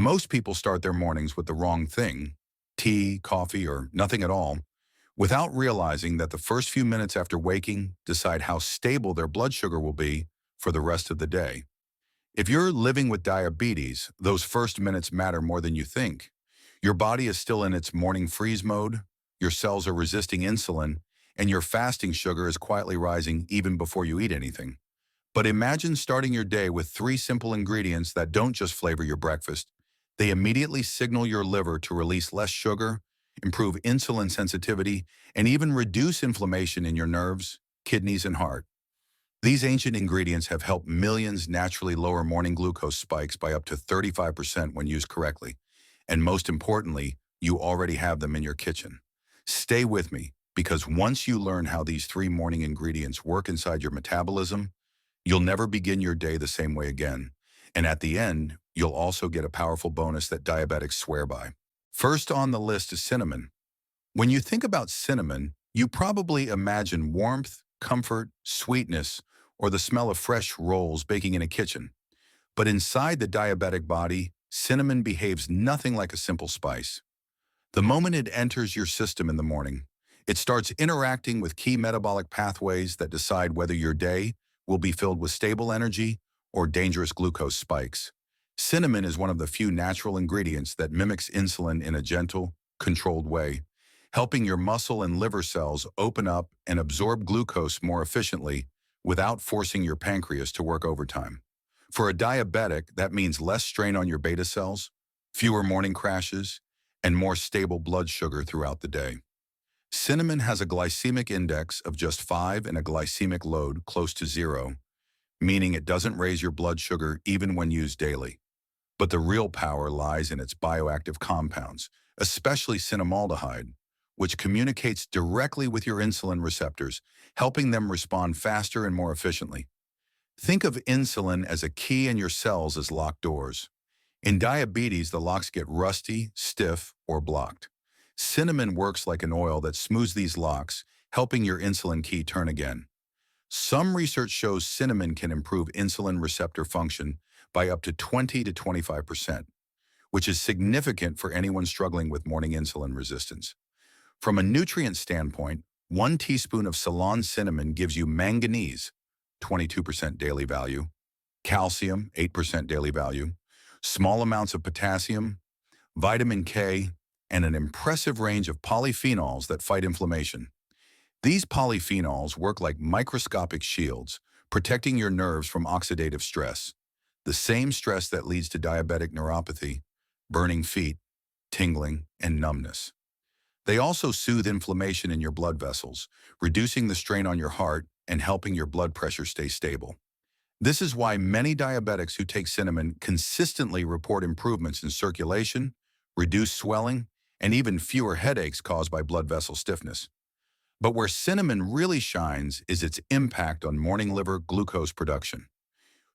Most people start their mornings with the wrong thing, tea, coffee, or nothing at all, without realizing that the first few minutes after waking decide how stable their blood sugar will be for the rest of the day. If you're living with diabetes, those first minutes matter more than you think. Your body is still in its morning freeze mode, your cells are resisting insulin, and your fasting sugar is quietly rising even before you eat anything. But imagine starting your day with three simple ingredients that don't just flavor your breakfast. They immediately signal your liver to release less sugar, improve insulin sensitivity, and even reduce inflammation in your nerves, kidneys, and heart. These ancient ingredients have helped millions naturally lower morning glucose spikes by up to 35% when used correctly. And most importantly, you already have them in your kitchen. Stay with me, because once you learn how these three morning ingredients work inside your metabolism, you'll never begin your day the same way again. And at the end, you'll also get a powerful bonus that diabetics swear by. First on the list is cinnamon. When you think about cinnamon, you probably imagine warmth, comfort, sweetness, or the smell of fresh rolls baking in a kitchen. But inside the diabetic body, cinnamon behaves nothing like a simple spice. The moment it enters your system in the morning, it starts interacting with key metabolic pathways that decide whether your day will be filled with stable energy or dangerous glucose spikes. Cinnamon is one of the few natural ingredients that mimics insulin in a gentle, controlled way, helping your muscle and liver cells open up and absorb glucose more efficiently without forcing your pancreas to work overtime. For a diabetic, that means less strain on your beta cells, fewer morning crashes, and more stable blood sugar throughout the day. Cinnamon has a glycemic index of just 5 and a glycemic load close to 0, meaning it doesn't raise your blood sugar even when used daily. But the real power lies in its bioactive compounds, especially cinnamaldehyde, which communicates directly with your insulin receptors, helping them respond faster and more efficiently. Think of insulin as a key and your cells as locked doors. In diabetes, the locks get rusty, stiff, or blocked. Cinnamon works like an oil that smooths these locks, helping your insulin key turn again. Some research shows cinnamon can improve insulin receptor function by up to 20 to 25%, which is significant for anyone struggling with morning insulin resistance. From a nutrient standpoint, 1 teaspoon of Ceylon cinnamon gives you manganese, 22% daily value, calcium, 8% daily value, small amounts of potassium, vitamin K, and an impressive range of polyphenols that fight inflammation. These polyphenols work like microscopic shields, protecting your nerves from oxidative stress, the same stress that leads to diabetic neuropathy, burning feet, tingling, and numbness. They also soothe inflammation in your blood vessels, reducing the strain on your heart and helping your blood pressure stay stable. This is why many diabetics who take cinnamon consistently report improvements in circulation, reduced swelling, and even fewer headaches caused by blood vessel stiffness. But where cinnamon really shines is its impact on morning liver glucose production.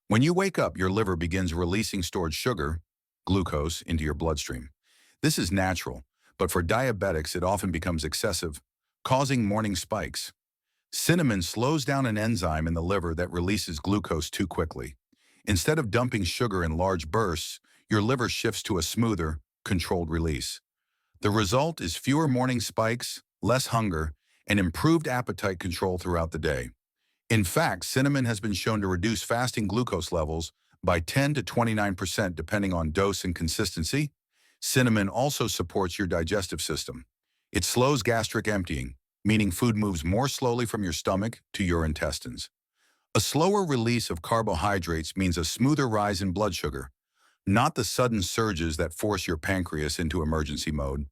When you wake up, your liver begins releasing stored sugar, glucose, into your bloodstream. This is natural, but for diabetics, it often becomes excessive, causing morning spikes. Cinnamon slows down an enzyme in the liver that releases glucose too quickly. Instead of dumping sugar in large bursts, your liver shifts to a smoother, controlled release. The result is fewer morning spikes, less hunger, and improved appetite control throughout the day. In fact, cinnamon has been shown to reduce fasting glucose levels by 10 to 29% depending on dose and consistency. Cinnamon also supports your digestive system. It slows gastric emptying, meaning food moves more slowly from your stomach to your intestines. A slower release of carbohydrates means a smoother rise in blood sugar, not the sudden surges that force your pancreas into emergency mode.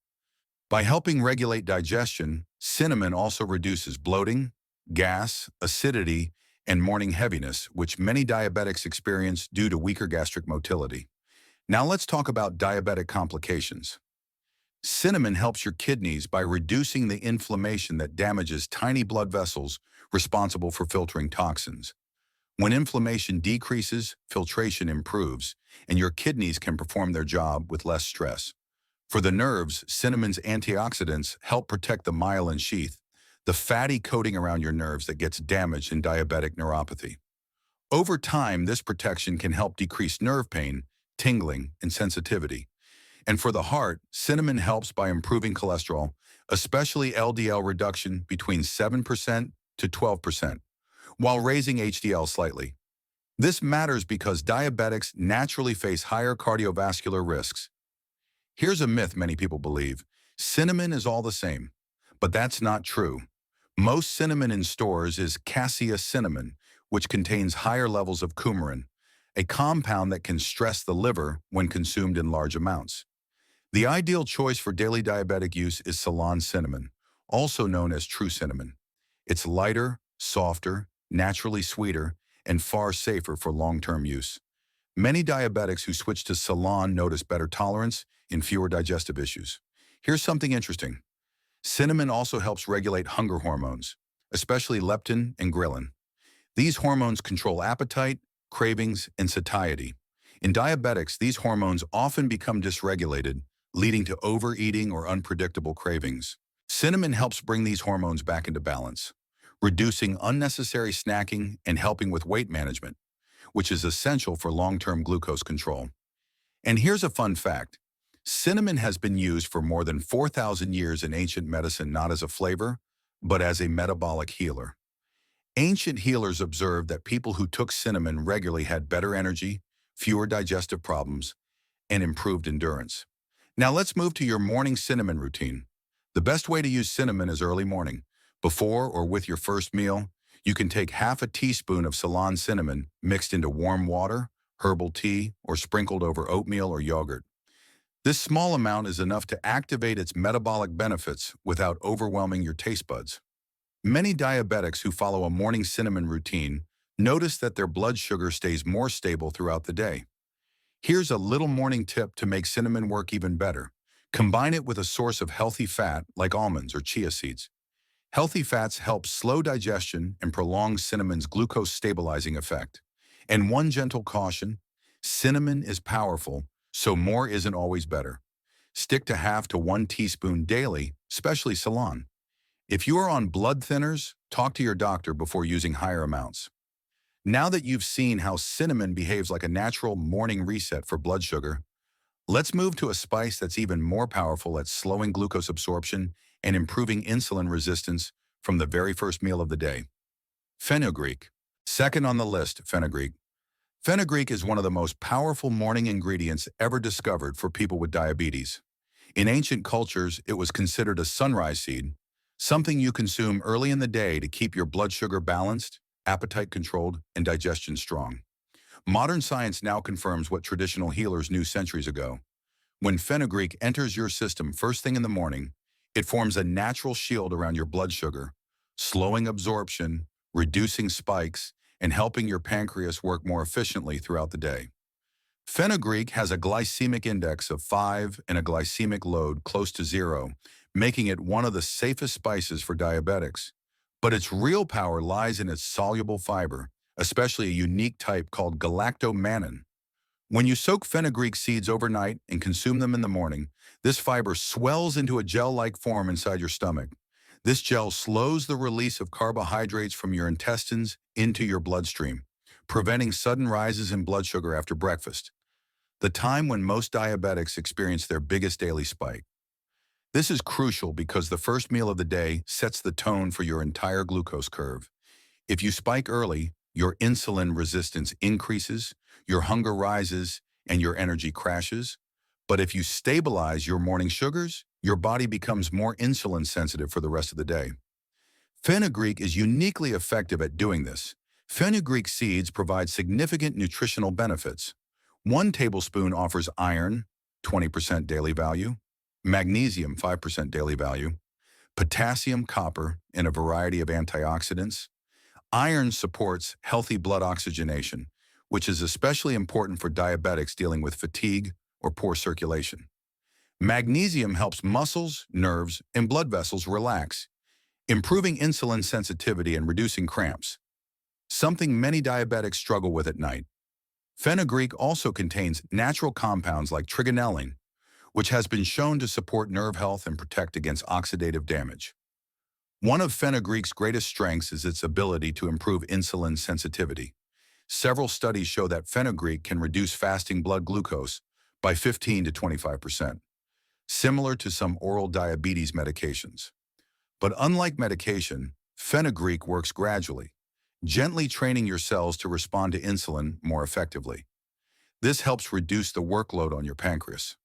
By helping regulate digestion, cinnamon also reduces bloating, gas, acidity, and morning heaviness, which many diabetics experience due to weaker gastric motility. Now let's talk about diabetic complications. Cinnamon helps your kidneys by reducing the inflammation that damages tiny blood vessels responsible for filtering toxins. When inflammation decreases, filtration improves, and your kidneys can perform their job with less stress. For the nerves, cinnamon's antioxidants help protect the myelin sheath, the fatty coating around your nerves that gets damaged in diabetic neuropathy. Over time, this protection can help decrease nerve pain, tingling, and sensitivity. And for the heart, cinnamon helps by improving cholesterol, especially LDL reduction between 7% to 12%, while raising HDL slightly. This matters because diabetics naturally face higher cardiovascular risks. Here's a myth many people believe. Cinnamon is all the same, but that's not true. Most cinnamon in stores is cassia cinnamon, which contains higher levels of coumarin, a compound that can stress the liver when consumed in large amounts. The ideal choice for daily diabetic use is Ceylon cinnamon, also known as true cinnamon. It's lighter, softer, naturally sweeter, and far safer for long-term use. Many diabetics who switch to Ceylon notice better tolerance and fewer digestive issues. Here's something interesting. Cinnamon also helps regulate hunger hormones, especially leptin and ghrelin. These hormones control appetite, cravings, and satiety. In diabetics, these hormones often become dysregulated, leading to overeating or unpredictable cravings. Cinnamon helps bring these hormones back into balance, reducing unnecessary snacking and helping with weight management, which is essential for long-term glucose control. And here's a fun fact. Cinnamon has been used for more than 4,000 years in ancient medicine not as a flavor, but as a metabolic healer. Ancient healers observed that people who took cinnamon regularly had better energy, fewer digestive problems, and improved endurance. Now let's move to your morning cinnamon routine. The best way to use cinnamon is early morning. Before or with your first meal, you can take half a teaspoon of Ceylon cinnamon mixed into warm water, herbal tea, or sprinkled over oatmeal or yogurt. This small amount is enough to activate its metabolic benefits without overwhelming your taste buds. Many diabetics who follow a morning cinnamon routine notice that their blood sugar stays more stable throughout the day. Here's a little morning tip to make cinnamon work even better. Combine it with a source of healthy fat like almonds or chia seeds. Healthy fats help slow digestion and prolong cinnamon's glucose stabilizing effect. And one gentle caution, cinnamon is powerful, so more isn't always better. Stick to half to 1 teaspoon daily, especially Ceylon. If you are on blood thinners, talk to your doctor before using higher amounts. Now that you've seen how cinnamon behaves like a natural morning reset for blood sugar, let's move to a spice that's even more powerful at slowing glucose absorption and improving insulin resistance from the very first meal of the day. Fenugreek. Second on the list, fenugreek. Fenugreek is one of the most powerful morning ingredients ever discovered for people with diabetes. In ancient cultures, it was considered a sunrise seed, something you consume early in the day to keep your blood sugar balanced, appetite controlled, and digestion strong. Modern science now confirms what traditional healers knew centuries ago. When fenugreek enters your system first thing in the morning, it forms a natural shield around your blood sugar, slowing absorption, reducing spikes, and helping your pancreas work more efficiently throughout the day. Fenugreek has a glycemic index of 5 and a glycemic load close to 0, making it one of the safest spices for diabetics. But its real power lies in its soluble fiber, especially a unique type called galactomannan. When you soak fenugreek seeds overnight and consume them in the morning, this fiber swells into a gel-like form inside your stomach. This gel slows the release of carbohydrates from your intestines into your bloodstream, preventing sudden rises in blood sugar after breakfast, the time when most diabetics experience their biggest daily spike. This is crucial because the first meal of the day sets the tone for your entire glucose curve. If you spike early, your insulin resistance increases, your hunger rises, and your energy crashes. But if you stabilize your morning sugars, your body becomes more insulin sensitive for the rest of the day. Fenugreek is uniquely effective at doing this. Fenugreek seeds provide significant nutritional benefits. 1 tablespoon offers iron, 20% daily value, magnesium, 5% daily value, potassium, copper, and a variety of antioxidants. Iron supports healthy blood oxygenation, which is especially important for diabetics dealing with fatigue or poor circulation. Magnesium helps muscles, nerves, and blood vessels relax, improving insulin sensitivity and reducing cramps, something many diabetics struggle with at night. Fenugreek also contains natural compounds like trigonelline, which has been shown to support nerve health and protect against oxidative damage. One of fenugreek's greatest strengths is its ability to improve insulin sensitivity. Several studies show that fenugreek can reduce fasting blood glucose by 15 to 25%, similar to some oral diabetes medications. But unlike medication, fenugreek works gradually, gently training your cells to respond to insulin more effectively. This helps reduce the workload on your pancreas,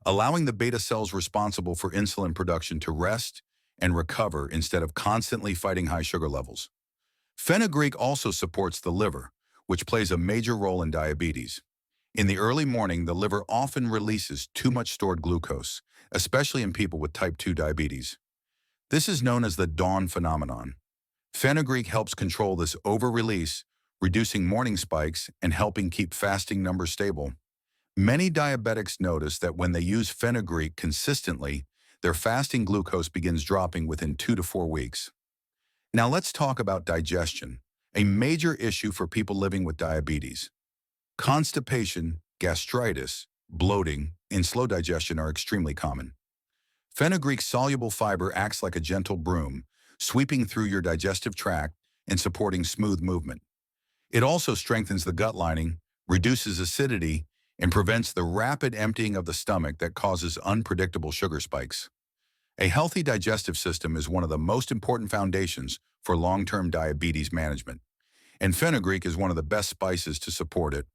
allowing the beta cells responsible for insulin production to rest and recover instead of constantly fighting high sugar levels. Fenugreek also supports the liver, which plays a major role in diabetes. In the early morning, the liver often releases too much stored glucose, especially in people with type 2 diabetes. This is known as the dawn phenomenon. Fenugreek helps control this over-release, reducing morning spikes and helping keep fasting numbers stable. Many diabetics notice that when they use fenugreek consistently, their fasting glucose begins dropping within 2 to 4 weeks. Now let's talk about digestion, a major issue for people living with diabetes. Constipation, gastritis, bloating, and slow digestion are extremely common. Fenugreek's soluble fiber acts like a gentle broom, sweeping through your digestive tract and supporting smooth movement. It also strengthens the gut lining, reduces acidity, and prevents the rapid emptying of the stomach that causes unpredictable sugar spikes. A healthy digestive system is one of the most important foundations for long-term diabetes management, and fenugreek is one of the best spices to support it.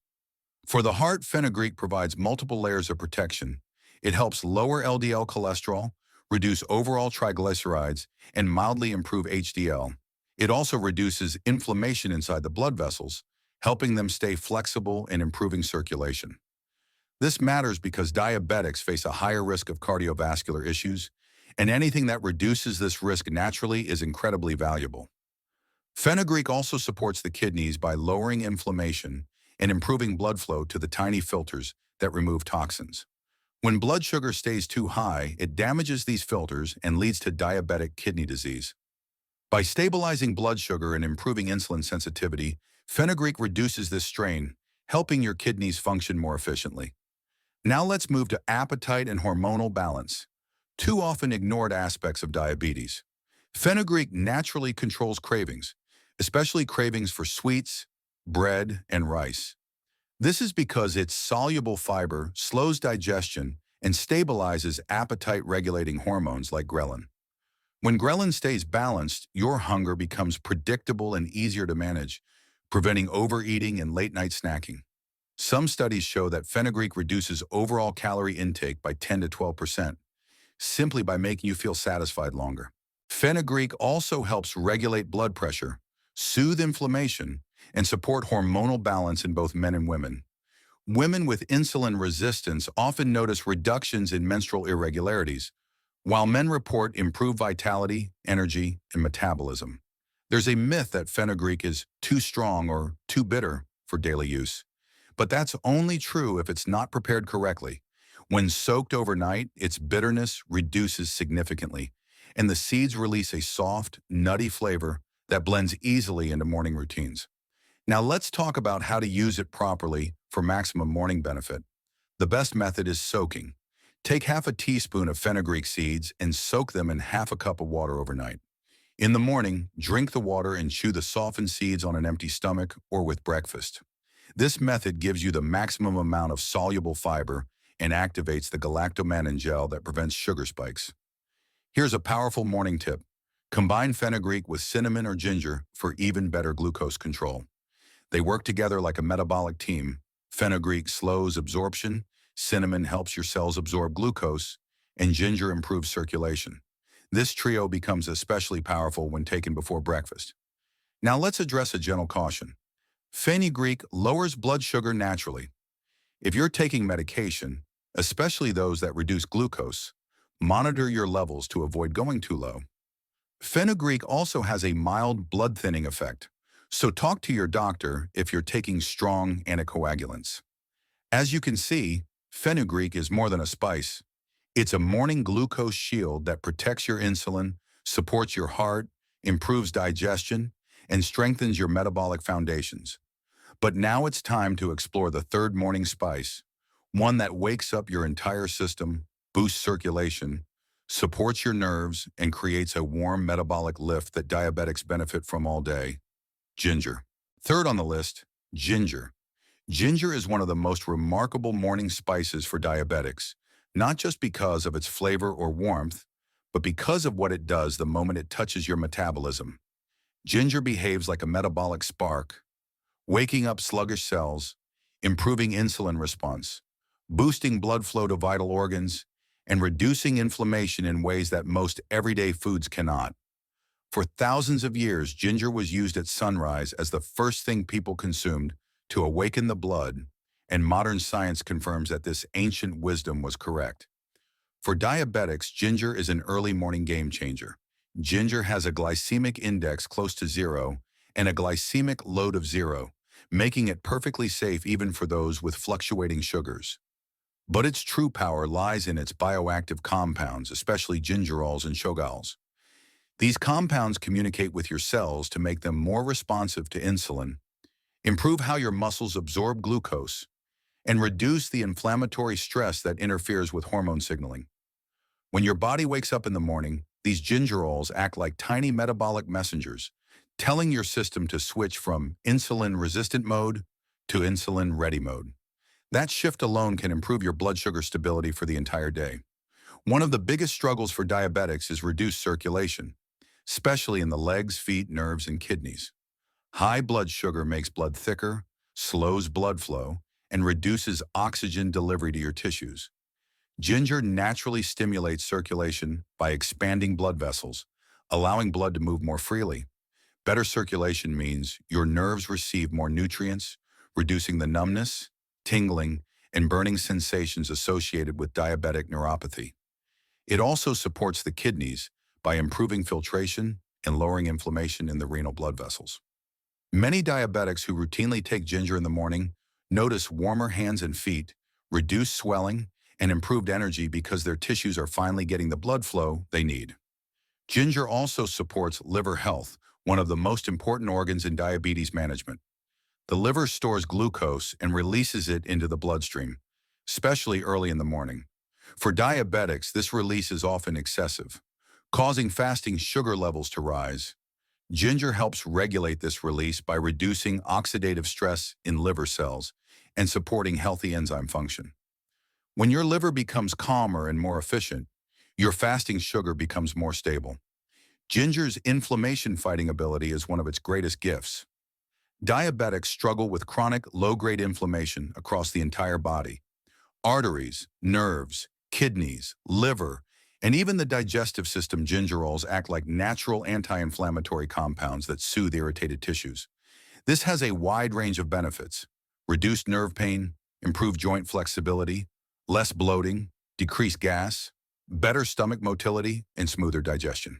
For the heart, fenugreek provides multiple layers of protection. It helps lower LDL cholesterol, reduce overall triglycerides, and mildly improve HDL. It also reduces inflammation inside the blood vessels, helping them stay flexible and improving circulation. This matters because diabetics face a higher risk of cardiovascular issues, and anything that reduces this risk naturally is incredibly valuable. Fenugreek also supports the kidneys by lowering inflammation and improving blood flow to the tiny filters that remove toxins. When blood sugar stays too high, it damages these filters and leads to diabetic kidney disease. By stabilizing blood sugar and improving insulin sensitivity, fenugreek reduces this strain, helping your kidneys function more efficiently. Now let's move to appetite and hormonal balance, two often ignored aspects of diabetes. Fenugreek naturally controls cravings, especially cravings for sweets, bread, and rice. This is because its soluble fiber slows digestion and stabilizes appetite-regulating hormones like ghrelin. When ghrelin stays balanced, your hunger becomes predictable and easier to manage, preventing overeating and late-night snacking. Some studies show that fenugreek reduces overall calorie intake by 10 to 12%, simply by making you feel satisfied longer. Fenugreek also helps regulate blood pressure, soothe inflammation, and support hormonal balance in both men and women. Women with insulin resistance often notice reductions in menstrual irregularities, while men report improved vitality, energy, and metabolism. There's a myth that fenugreek is too strong or too bitter for daily use, but that's only true if it's not prepared correctly. When soaked overnight, its bitterness reduces significantly, and the seeds release a soft, nutty flavor that blends easily into morning routines. Now let's talk about how to use it properly for maximum morning benefit. The best method is soaking. Take half a teaspoon of fenugreek seeds and soak them in half a cup of water overnight. In the morning, drink the water and chew the softened seeds on an empty stomach or with breakfast. This method gives you the maximum amount of soluble fiber and activates the galactomannan gel that prevents sugar spikes. Here's a powerful morning tip. Combine fenugreek with cinnamon or ginger for even better glucose control. They work together like a metabolic team. Fenugreek slows absorption, cinnamon helps your cells absorb glucose, and ginger improves circulation. This trio becomes especially powerful when taken before breakfast. Now let's address a gentle caution. Fenugreek lowers blood sugar naturally. If you're taking medication, especially those that reduce glucose, monitor your levels to avoid going too low. Fenugreek also has a mild blood thinning effect, so talk to your doctor if you're taking strong anticoagulants. As you can see, fenugreek is more than a spice. It's a morning glucose shield that protects your insulin, supports your heart, improves digestion, and strengthens your metabolic foundations. But now it's time to explore the third morning spice, one that wakes up your entire system, boosts circulation, supports your nerves, and creates a warm metabolic lift that diabetics benefit from all day. Ginger. Third on the list, Ginger. Ginger is one of the most remarkable morning spices for diabetics, not just because of its flavor or warmth, but because of what it does the moment it touches your metabolism. Ginger behaves like a metabolic spark, waking up sluggish cells, improving insulin response, boosting blood flow to vital organs, and reducing inflammation in ways that most everyday foods cannot. For thousands of years, ginger was used at sunrise as the first thing people consumed to awaken the blood, and modern science confirms that this ancient wisdom was correct. For diabetics, ginger is an early morning game changer. Ginger has a glycemic index close to zero and a glycemic load of zero, making it perfectly safe even for those with fluctuating sugars. But its true power lies in its bioactive compounds, especially gingerols and shogaols. These compounds communicate with your cells to make them more responsive to insulin, improve how your muscles absorb glucose, and reduce the inflammatory stress that interferes with hormone signaling. When your body wakes up in the morning, these gingerols act like tiny metabolic messengers, telling your system to switch from insulin-resistant mode to insulin-ready mode. That shift alone can improve your blood sugar stability for the entire day. One of the biggest struggles for diabetics is reduced circulation, especially in the legs, feet, nerves, and kidneys. High blood sugar makes blood thicker, slows blood flow, and reduces oxygen delivery to your tissues. Ginger naturally stimulates circulation by expanding blood vessels, allowing blood to move more freely. Better circulation means your nerves receive more nutrients, reducing the numbness, tingling, and burning sensations associated with diabetic neuropathy. It also supports the kidneys by improving filtration and lowering inflammation in the renal blood vessels. Many diabetics who routinely take ginger in the morning notice warmer hands and feet, reduced swelling, and improved energy because their tissues are finally getting the blood flow they need. Ginger also supports liver health, one of the most important organs in diabetes management. The liver stores glucose and releases it into the bloodstream, especially early in the morning. For diabetics, this release is often excessive, causing fasting sugar levels to rise. Ginger helps regulate this release by reducing oxidative stress in liver cells and supporting healthy enzyme function. When your liver becomes calmer and more efficient, your fasting sugar becomes more stable. Ginger's inflammation-fighting ability is one of its greatest gifts. Diabetics struggle with chronic low-grade inflammation across the entire body. Arteries, nerves, kidneys, liver, and even the digestive system. Gingerols act like natural anti-inflammatory compounds that soothe irritated tissues. This has a wide range of benefits: reduced nerve pain, improved joint flexibility, less bloating, decreased gas, better stomach motility, and smoother digestion.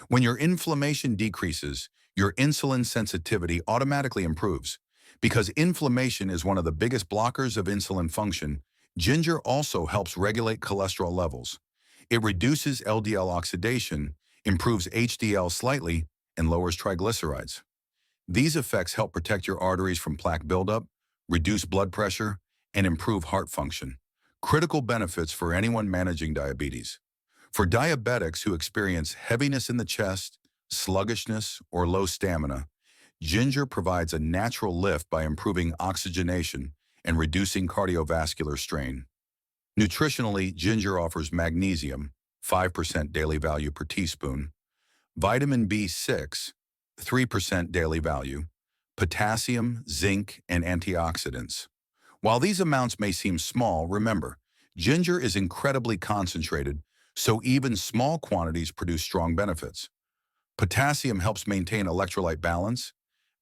When your inflammation decreases, your insulin sensitivity automatically improves. Because inflammation is one of the biggest blockers of insulin function, ginger also helps regulate cholesterol levels. It reduces LDL oxidation, improves HDL slightly, and lowers triglycerides. These effects help protect your arteries from plaque buildup, reduce blood pressure, and improve heart function. Critical benefits for anyone managing diabetes. For diabetics who experience heaviness in the chest, sluggishness, or low stamina, ginger provides a natural lift by improving oxygenation and reducing cardiovascular strain. Nutritionally, ginger offers magnesium, 5% daily value per teaspoon, vitamin B6, 3% daily value, potassium, zinc, and antioxidants. While these amounts may seem small, remember, ginger is incredibly concentrated, so even small quantities produce strong benefits. Potassium helps maintain electrolyte balance,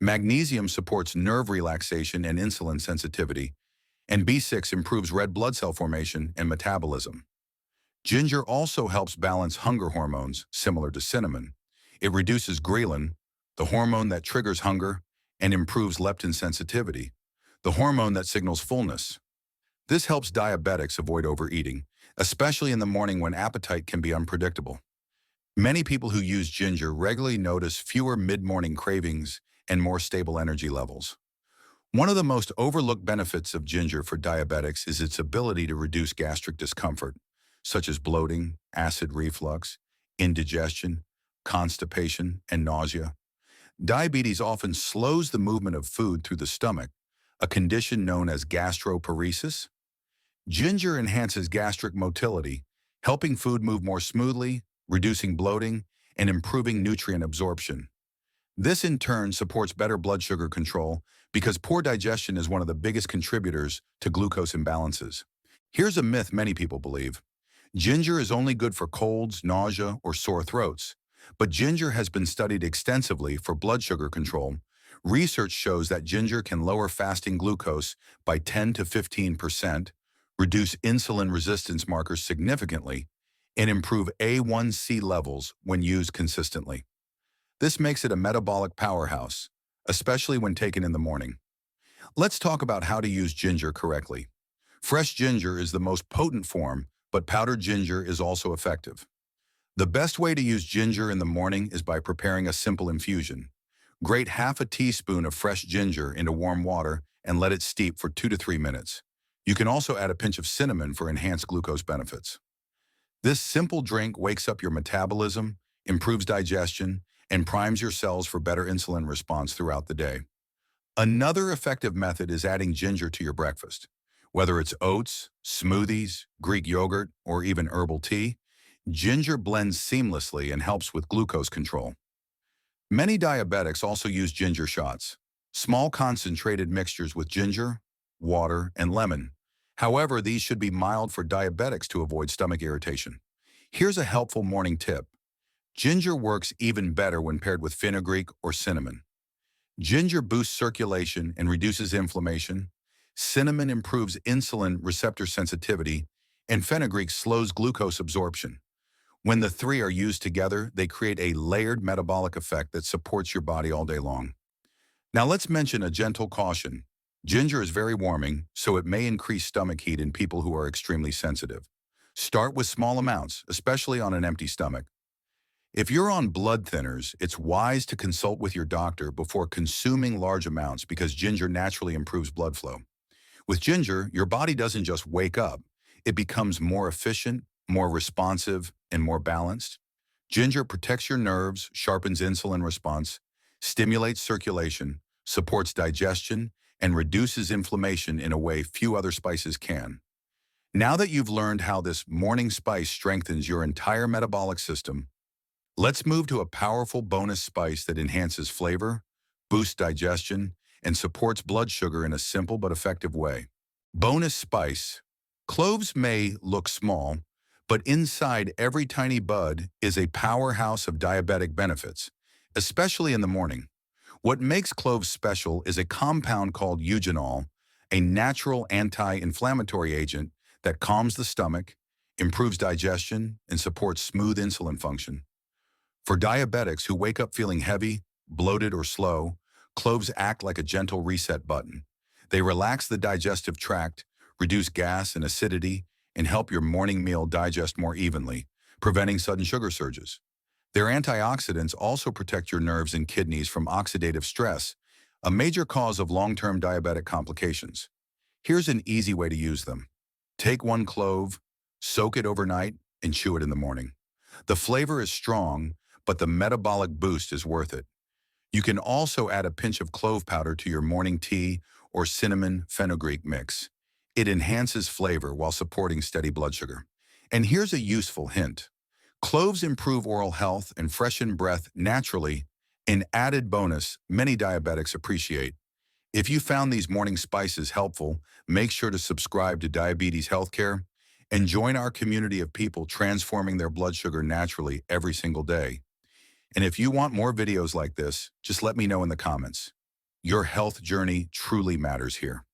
magnesium supports nerve relaxation and insulin sensitivity, and B6 improves red blood cell formation and metabolism. Ginger also helps balance hunger hormones, similar to cinnamon. It reduces ghrelin, the hormone that triggers hunger, and improves leptin sensitivity, the hormone that signals fullness. This helps diabetics avoid overeating, especially in the morning when appetite can be unpredictable. Many people who use ginger regularly notice fewer mid-morning cravings and more stable energy levels. One of the most overlooked benefits of ginger for diabetics is its ability to reduce gastric discomfort, such as bloating, acid reflux, indigestion, constipation, and nausea. Diabetes often slows the movement of food through the stomach, a condition known as gastroparesis. Ginger enhances gastric motility, helping food move more smoothly, reducing bloating, and improving nutrient absorption. This in turn supports better blood sugar control because poor digestion is one of the biggest contributors to glucose imbalances. Here's a myth many people believe. Ginger is only good for colds, nausea, or sore throats. But ginger has been studied extensively for blood sugar control. Research shows that ginger can lower fasting glucose by 10 to 15%, reduce insulin resistance markers significantly, and improve A1C levels when used consistently. This makes it a metabolic powerhouse, especially when taken in the morning. Let's talk about how to use ginger correctly. Fresh ginger is the most potent form, but powdered ginger is also effective. The best way to use ginger in the morning is by preparing a simple infusion. Grate half a teaspoon of fresh ginger into warm water and let it steep for 2 to 3 minutes. You can also add a pinch of cinnamon for enhanced glucose benefits. This simple drink wakes up your metabolism, improves digestion, and primes your cells for better insulin response throughout the day. Another effective method is adding ginger to your breakfast. Whether it's oats, smoothies, Greek yogurt, or even herbal tea, ginger blends seamlessly and helps with glucose control. Many diabetics also use ginger shots, small concentrated mixtures with ginger, water, and lemon. However, these should be mild for diabetics to avoid stomach irritation. Here's a helpful morning tip. Ginger works even better when paired with fenugreek or cinnamon. Ginger boosts circulation and reduces inflammation. Cinnamon improves insulin receptor sensitivity, and fenugreek slows glucose absorption. When the three are used together, they create a layered metabolic effect that supports your body all day long. Now let's mention a gentle caution. Ginger is very warming, so it may increase stomach heat in people who are extremely sensitive. Start with small amounts, especially on an empty stomach. If you're on blood thinners, it's wise to consult with your doctor before consuming large amounts because ginger naturally improves blood flow. With ginger, your body doesn't just wake up, it becomes more efficient, more responsive, and more balanced. Ginger protects your nerves, sharpens insulin response, stimulates circulation, supports digestion, and reduces inflammation in a way few other spices can. Now that you've learned how this morning spice strengthens your entire metabolic system, let's move to a powerful bonus spice that enhances flavor, boosts digestion, and supports blood sugar in a simple but effective way. Bonus spice. Cloves may look small, but inside every tiny bud is a powerhouse of diabetic benefits, especially in the morning. What makes cloves special is a compound called eugenol, a natural anti-inflammatory agent that calms the stomach, improves digestion, and supports smooth insulin function. For diabetics who wake up feeling heavy, bloated, or slow, cloves act like a gentle reset button. They relax the digestive tract, reduce gas and acidity, and help your morning meal digest more evenly, preventing sudden sugar surges. Their antioxidants also protect your nerves and kidneys from oxidative stress, a major cause of long-term diabetic complications. Here's an easy way to use them. Take 1 clove, soak it overnight, and chew it in the morning. The flavor is strong, but the metabolic boost is worth it. You can also add a pinch of clove powder to your morning tea or cinnamon fenugreek mix. It enhances flavor while supporting steady blood sugar. And here's a useful hint. Cloves improve oral health and freshen breath naturally, an added bonus many diabetics appreciate. If you found these morning spices helpful, make sure to subscribe to Diabetes Healthcare and join our community of people transforming their blood sugar naturally every single day. And if you want more videos like this, just let me know in the comments. Your health journey truly matters here.